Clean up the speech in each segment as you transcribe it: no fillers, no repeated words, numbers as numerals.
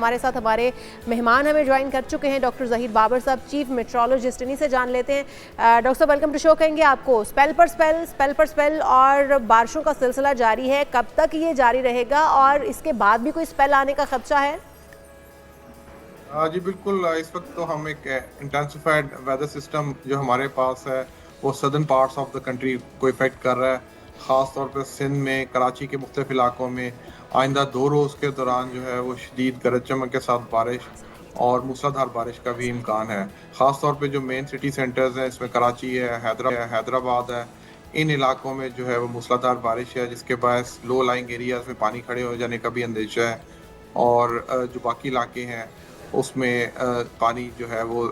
हमारे साथ हमारे मेहमान हमें ज्वाइन कर चुके हैं, डॉक्टर ज़हीर बाबर साहब, चीफ मेट्रोलॉजिस्ट। इन्हीं से जान लेते हैं। डॉक्टर साहब, वेलकम टू शो कहेंगे आपको। स्पेल पर स्पेल और बारिशों का सिलसिला जारी है, कब तक ये जारी रहेगा और इसके बाद भी कोई स्पेल आने का खदशा है? जी बिल्कुल। इस वक्त तो हम एक इंटेंसिफाइड वेदर सिस्टम जो हमारे पास है वो southern parts of the country को इफेक्ट कर रहा है। ख़ास तौर पर सिंध में, कराची के मुख्तलिफ इलाकों में आइंदा 2 रोज़ के दौरान जो है वो शदीद गरज चमक के साथ बारिश और मूसलाधार बारिश का भी इम्कान है। ख़ास तौर पे जो मेन सिटी सेंटर्स हैं, इसमें कराची है, हैदराबाद है, इन इलाकों में जो है वो मूसलाधार बारिश है, जिसके बायस लो लाइंग एरियाज में पानी खड़े हो जाने का भी अंदेशा है। और जो बाकी इलाके हैं उसमें पानी जो है वो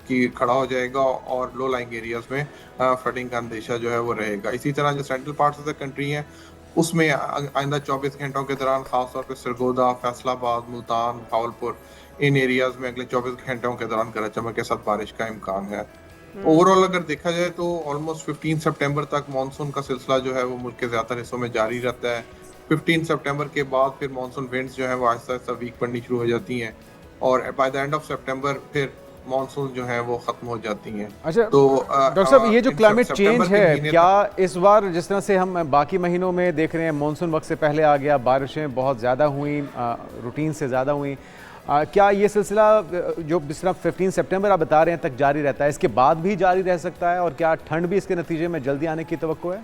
कि खड़ा हो जाएगा और लो लाइंग एरियाज में फ्लडिंग का अंदेशा जो है वो रहेगा। इसी तरह जो central parts of the country हैं उसमें आइंदा 24 घंटों के दौरान खासतौर पर सरगोदा, फैसलाबाद, मुल्तान, भावलपुर, इन एरियाज में अगले 24 घंटों के दौरान गरज चमक के साथ बारिश का इम्कान है। ओवरऑल अगर देखा जाए तो ऑलमोस्ट 15 सितंबर तक मानसून का सिलसिला जो है वो मुल्क के ज्यादातर हिस्सों में जारी रहता है। 15 सितंबर के बाद फिर मानसून विंड्स जो है वो आहिस्ता आहिस्ता वीक पड़नी शुरू हो जाती हैं और बाय द एंड ऑफ सितंबर फिर मानसून जो है वो खत्म हो जाती हैं। अच्छा, तो डॉक्टर साहब, ये जो क्लाइमेट चेंज है, क्या इस बार जिस तरह से हम बाकी महीनों में देख रहे हैं मानसून वक्त से पहले आ गया, बारिशें बहुत ज़्यादा हुई, रूटीन से ज़्यादा हुई, क्या ये सिलसिला जो जिस तरह 15 सितंबर आप बता रहे हैं तक जारी रहता है, इसके बाद भी जारी रह सकता है और क्या ठंड भी इसके नतीजे में जल्दी आने की तवक्को है?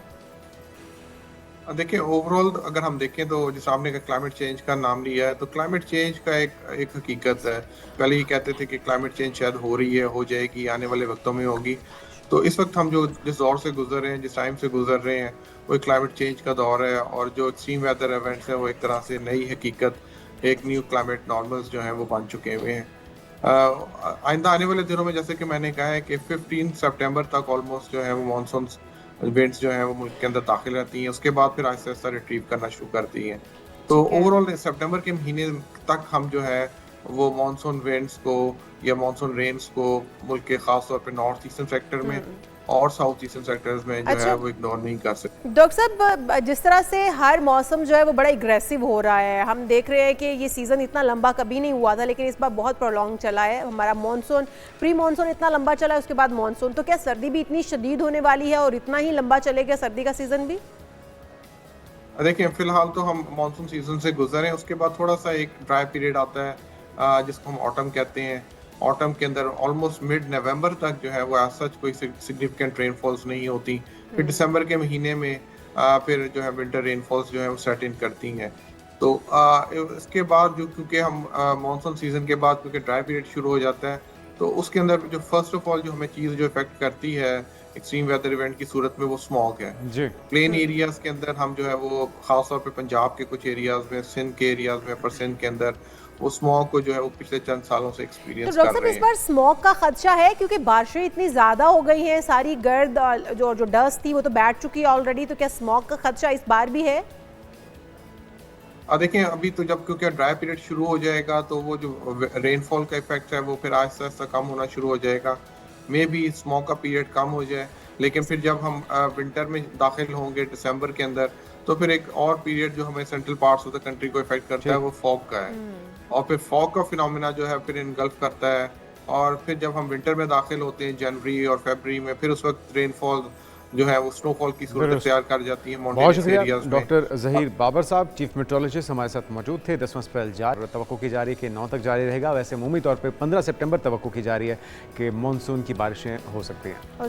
देखिए, ओवरऑल अगर हम देखें तो जिस आपने का क्लाइमेट चेंज का नाम लिया है, तो क्लाइमेट चेंज का एक हकीकत है। पहले ये कहते थे कि क्लाइमेट चेंज शायद हो रही है, हो जाएगी, आने वाले वक्तों में होगी। तो इस वक्त हम जो जिस दौर से गुजर रहे हैं, जिस टाइम से गुजर रहे हैं, वो एक क्लाइमेट चेंज का दौर है और जो एक्सट्रीम वेदर इवेंट्स हैं वो एक तरह से नई हकीकत, एक न्यू क्लाइमेट नॉर्मल्स जो हैं वो बन चुके हुए हैं। आइंदा आने वाले दिनों में जैसे कि मैंने कहा है कि 15 सितंबर तक ऑलमोस्ट जो है वो मानसून विंड्स जो है वो मुल्क के अंदर दाखिल रहती हैं, उसके बाद फिर आहिस्ता आहिस्ता रिट्रीव करना शुरू करती हैं। तो ओवरऑल सितंबर के महीने तक हम जो है वो मानसून विंड्स को या मानसून रेन्स को मुल्क के खास तौर पे नॉर्थ ईस्टर्न सेक्टर में और साउथ ईस्टर्न सेक्टर्स में जो है वो इग्नोर नहीं कर सकते। डॉक्टर साहब, जिस तरह से हर मौसम जो है वो बड़ा एग्रेसिव हो रहा है, हम देख रहे हैं कि ये सीज़न इतना लंबा कभी नहीं हुआ था, लेकिन इस बार बहुत प्रोलॉन्ग चला है। हमारा मानसून, प्री मानसून इतना लंबा चला है, उसके बाद मानसून, तो क्या सर्दी भी इतनी शदीद होने वाली है और इतना ही लंबा चलेगा सर्दी का सीज़न भी? देखिए, फिलहाल तो हम मानसून सीजन से गुजरे हैं, उसके बाद थोड़ा सा एक ड्राई पीरियड आता है जिसको हम ऑटम कहते हैं। ऑटम के अंदर ऑलमोस्ट मिड नवंबर तक जो है वो एज सच कोई सिग्निफिकेंट रेनफॉल्स नहीं होती। फिर दिसंबर के महीने में फिर जो है विंटर रेनफॉल्स जो है वो सेट इन करती हैं। तो इसके बाद जो क्योंकि हम मानसून सीजन के बाद क्योंकि ड्राई पीरियड शुरू हो जाता है, तो उसके अंदर जो फर्स्ट ऑफ ऑल जो हमें चीज़ जो इफेक्ट करती है एक्सट्रीम वेदर इवेंट की सूरत में वो स्मॉग है। जी। प्लेन एरियाज के अंदर हम जो है वो खास तौर पे पंजाब के कुछ एरियाज में, सिंध के एरियाज में, अपर सिंध के अंदर वो स्मॉग को जो है वो पिछले चंद सालों से तो एक्सपीरियंस डॉक्टर कर साहब, रहे इस हैं। बार स्मॉग का खदशा है क्योंकि बारिशें इतनी ज़्यादा हो गई हैं, सारी गर्द जो डस्ट थी वो तो बैठ चुकी है ऑलरेडी, तो क्या स्मॉग का खदशा इस बार भी है? देखें, अभी तो जब क्योंकि ड्राई पीरियड शुरू हो जाएगा तो वो जो रेनफॉल का इफेक्ट है वो फिर आहिस्ता आहिस्ता कम होना शुरू हो जाएगा। मे बी स्मॉग का पीरियड कम हो जाए, लेकिन फिर जब हम विंटर में दाखिल होंगे दिसंबर के अंदर, तो फिर एक और पीरियड जो हमें central parts of the country को इफेक्ट करता है वो फॉग का है। और फिर फॉग का फिनोमेना जो है फिर इनगल्फ करता है और फिर जब हम विंटर में दाखिल होते हैं जनवरी और फरवरी में, फिर उस वक्त रेनफॉल जो है वो स्नोफॉल की सूरत तैयार कर जाती है बहुत माउंटेनस शुक्रिया एरियाज में। डॉक्टर ज़हीर बाबर साहब, चीफ मेट्रोलॉजिस्ट हमारे साथ मौजूद थे। 10वां स्पेल जारी, तवक्को की जा रही है कि 9 तक जारी रहेगा। वैसे अमूमी तौर पे 15 सितंबर तवक्को की जा रही है कि मानसून की बारिशें हो सकती हैं।